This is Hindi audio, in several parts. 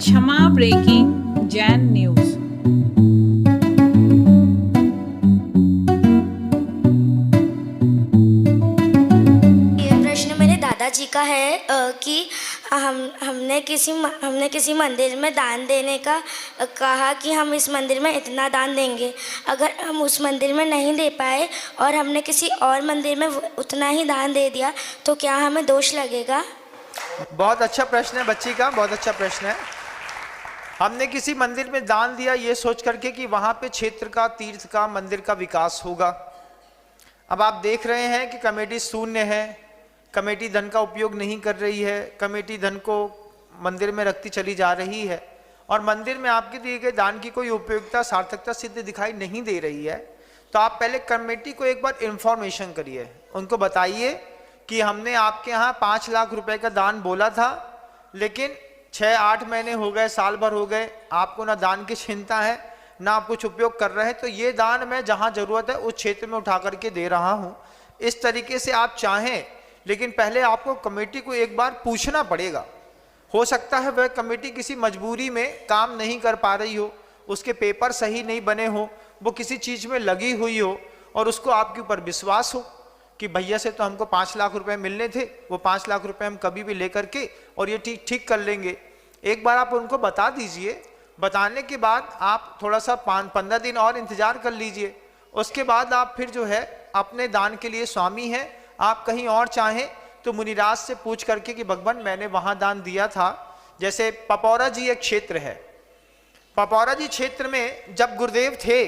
क्षमा ब्रेकिंग जैन न्यूज। ये प्रश्न मेरे दादाजी का है कि हमने किसी मंदिर में दान देने का कहा कि हम इस मंदिर में इतना दान देंगे। अगर हम उस मंदिर में नहीं दे पाए और हमने किसी और मंदिर में उतना ही दान दे दिया तो क्या हमें दोष लगेगा? बहुत अच्छा प्रश्न है बच्ची का, बहुत अच्छा प्रश्न है। हमने किसी मंदिर में दान दिया ये सोच करके कि वहां पे क्षेत्र का, तीर्थ का, मंदिर का विकास होगा। अब आप देख रहे हैं कि कमेटी शून्य है, कमेटी धन का उपयोग नहीं कर रही है, कमेटी धन को मंदिर में रखती चली जा रही है और मंदिर में आपके दिए गए दान की कोई उपयोगिता, सार्थकता सिद्ध दिखाई नहीं दे रही है। तो आप पहले कमेटी को एक बार इंफॉर्मेशन करिए, उनको बताइए कि हमने आपके यहाँ 5 लाख रुपए का दान बोला था, लेकिन 6-8 महीने हो गए, साल भर हो गए, आपको ना दान की चिंता है ना आप कुछ उपयोग कर रहे हैं, तो ये दान मैं जहाँ जरूरत है उस क्षेत्र में उठा करके दे रहा हूँ। इस तरीके से आप चाहें, लेकिन पहले आपको कमेटी को एक बार पूछना पड़ेगा। हो सकता है वह कमेटी किसी मजबूरी में काम नहीं कर पा रही हो, उसके पेपर सही नहीं बने हो, वो किसी चीज़ में लगी हुई हो और उसको आपके ऊपर विश्वास हो कि भैया से तो हमको 5 लाख रुपए मिलने थे, वो 5 लाख रुपए हम कभी भी लेकर के और ये ठीक कर लेंगे। एक बार आप उनको बता दीजिए, बताने के बाद आप थोड़ा सा 15 दिन और इंतजार कर लीजिए। उसके बाद आप फिर जो है अपने दान के लिए स्वामी हैं। आप कहीं और चाहें तो मुनिराज से पूछ करके कि भगवान मैंने वहाँ दान दिया था। जैसे पपौरा जी एक क्षेत्र है, पपौरा जी क्षेत्र में जब गुरुदेव थे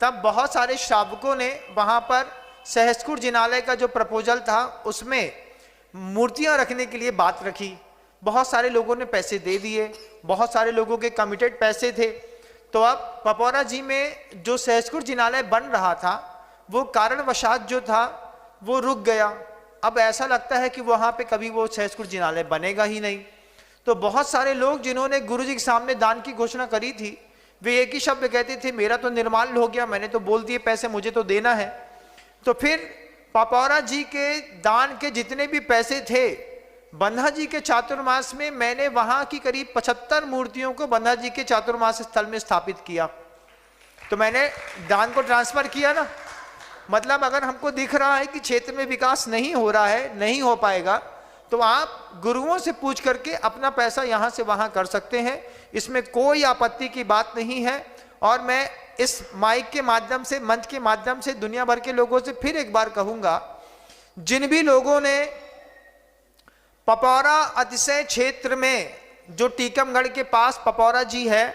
तब बहुत सारे श्रावकों ने वहाँ पर सहस्कुट जिनालय का जो प्रपोजल था उसमें मूर्तियां रखने के लिए बात रखी। बहुत सारे लोगों ने पैसे दे दिए, बहुत सारे लोगों के कमिटेड पैसे थे। तो अब पपौरा जी में जो सहस्कुट जिनालय बन रहा था वो कारणवशात जो था वो रुक गया। अब ऐसा लगता है कि वहाँ पे कभी वो सहस्कुट जिनालय बनेगा ही नहीं। तो बहुत सारे लोग जिन्होंने गुरु जी के सामने दान की घोषणा करी थी वे एक ही शब्द कहते थे, मेरा तो निर्माल्य हो गया, मैंने तो बोल दिए पैसे मुझे तो देना है। तो फिर पपौरा जी के दान के जितने भी पैसे थे, बंधा जी के चातुर्मास में मैंने वहां की करीब 75 मूर्तियों को बंधा जी के चातुर्मास स्थल में स्थापित किया। तो मैंने दान को ट्रांसफर किया ना। मतलब अगर हमको दिख रहा है कि क्षेत्र में विकास नहीं हो रहा है, नहीं हो पाएगा, तो आप गुरुओं से पूछ करके अपना पैसा यहां से वहां कर सकते हैं। इसमें कोई आपत्ति की बात नहीं है। और मैं इस माइक के माध्यम से, मंच के माध्यम से दुनिया भर के लोगों से फिर एक बार कहूंगा, जिन भी लोगों ने पपौरा अतिशय क्षेत्र में जो टीकमगढ़ के पास पपौरा जी है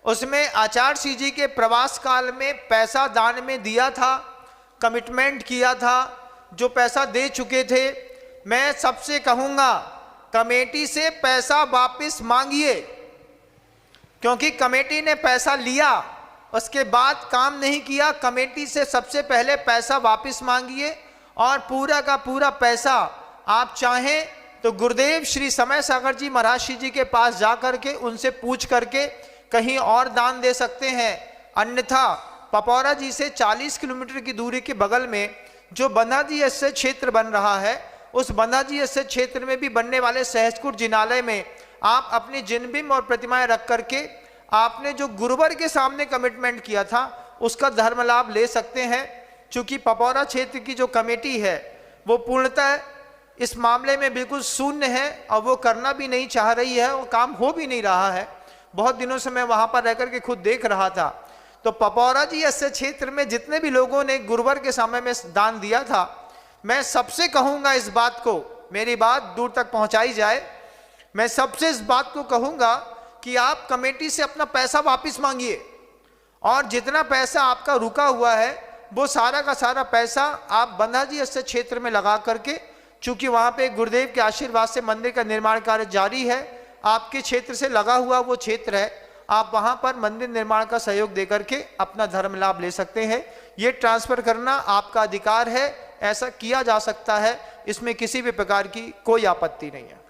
उसमें आचार्य श्री जी के प्रवास काल में पैसा दान में दिया था, कमिटमेंट किया था, जो पैसा दे चुके थे, मैं सबसे कहूंगा कमेटी से पैसा वापस मांगिए। क्योंकि कमेटी ने पैसा लिया, उसके बाद काम नहीं किया। कमेटी से सबसे पहले पैसा वापस मांगिए और पूरा का पूरा पैसा आप चाहें तो गुरुदेव श्री समय सागर जी महाराज श्री जी के पास जा करके उनसे पूछ करके कहीं और दान दे सकते हैं। अन्यथा पपौरा जी से 40 किलोमीटर की दूरी के बगल में जो बंधा जी ऐसे क्षेत्र बन रहा है, उस बंधा जी ऐसे क्षेत्र में भी बनने वाले सहस्कुट जिनालय में आप अपनी जिनबिंब और प्रतिमाएं रख करके आपने जो गुरुवर के सामने कमिटमेंट किया था उसका धर्म लाभ ले सकते हैं। चूंकि पपौरा क्षेत्र की जो कमेटी है वो पूर्णतः इस मामले में बिल्कुल शून्य है और वो करना भी नहीं चाह रही है, वो काम हो भी नहीं रहा है। बहुत दिनों से मैं वहां पर रहकर के खुद देख रहा था। तो पपौरा जी ऐसे क्षेत्र में जितने भी लोगों ने गुरुवर के समय में दान दिया था, मैं सबसे कहूंगा इस बात को, मेरी बात दूर तक पहुंचाई जाए, मैं सबसे इस बात को कहूंगा कि आप कमेटी से अपना पैसा वापस मांगिए और जितना पैसा आपका रुका हुआ है वो सारा का सारा पैसा आप बंधा जी ऐसे क्षेत्र में लगा करके, चूंकि वहां पे गुरुदेव के आशीर्वाद से मंदिर का निर्माण कार्य जारी है, आपके क्षेत्र से लगा हुआ वो क्षेत्र है, आप वहां पर मंदिर निर्माण का सहयोग देकर के अपना धर्म लाभ ले सकते हैं। ये ट्रांसफर करना आपका अधिकार है, ऐसा किया जा सकता है, इसमें किसी भी प्रकार की कोई आपत्ति नहीं है।